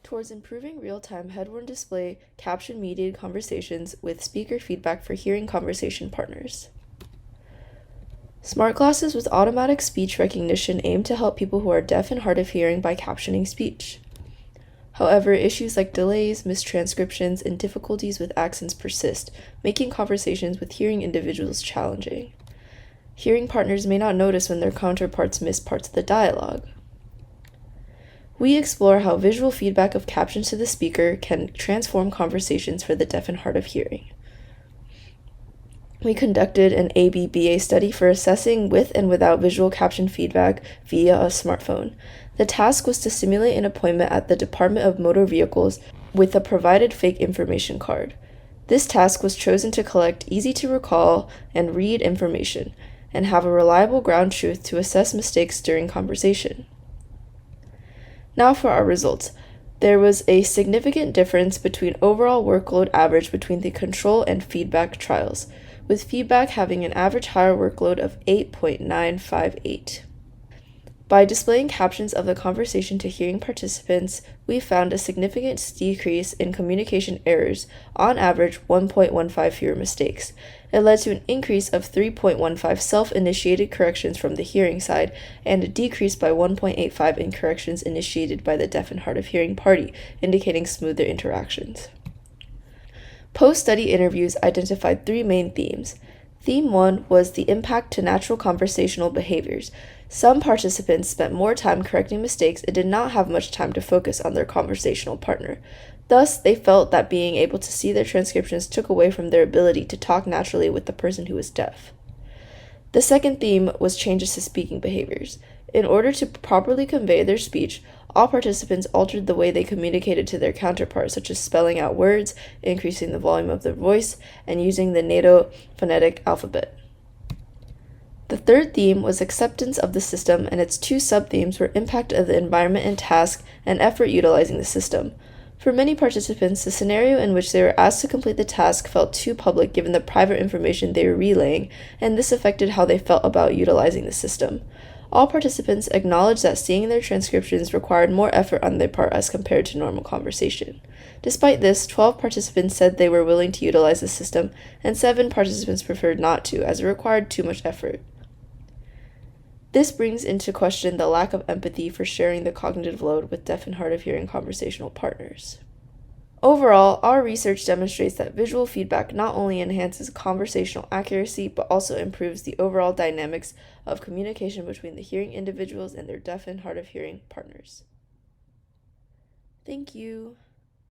towards improving real-time head-worn display caption-mediated conversations with speaker feedback for hearing conversation partners. Smart glasses with automatic speech recognition aim to help people who are deaf and hard of hearing by captioning speech. However, issues like delays, mistranscriptions, and difficulties with accents persist, making conversations with hearing individuals challenging. Hearing partners may not notice when their counterparts miss parts of the dialogue. We explore how visual feedback of captions to the speaker can transform conversations for the deaf and hard of hearing. We conducted an ABBA study for assessing with and without visual caption feedback via a smartphone. The task was to simulate an appointment at the Department of Motor Vehicles with a provided fake information card. This task was chosen to collect easy-to-recall and read information, and have a reliable ground truth to assess mistakes during conversation. Now for our results. There was a significant difference between overall workload average between the control and feedback trials, with feedback having an average higher workload of 8.958. By displaying captions of the conversation to hearing participants, we found a significant decrease in communication errors, on average 1.15 fewer mistakes. It led to an increase of 3.15 self-initiated corrections from the hearing side, and a decrease by 1.85 in corrections initiated by the deaf and hard of hearing party, indicating smoother interactions. Post-study interviews identified three main themes. Theme 1 was the impact to natural conversational behaviors. Some participants spent more time correcting mistakes and did not have much time to focus on their conversational partner. Thus, they felt that being able to see their transcriptions took away from their ability to talk naturally with the person who was deaf. The second theme was changes to speaking behaviors. In order to properly convey their speech, all participants altered the way they communicated to their counterparts, such as spelling out words, increasing the volume of their voice, and using the NATO phonetic alphabet. The third theme was acceptance of the system, and its two sub-themes were impact of the environment and task, and effort utilizing the system. For many participants, the scenario in which they were asked to complete the task felt too public given the private information they were relaying, and this affected how they felt about utilizing the system. All participants acknowledged that seeing their transcriptions required more effort on their part as compared to normal conversation. Despite this, 12 participants said they were willing to utilize the system, and 7 participants preferred not to, as it required too much effort. This brings into question the lack of empathy for sharing the cognitive load with deaf and hard of hearing conversational partners. Overall, our research demonstrates that visual feedback not only enhances conversational accuracy, but also improves the overall dynamics of communication between the hearing individuals and their deaf and hard of hearing partners. Thank you.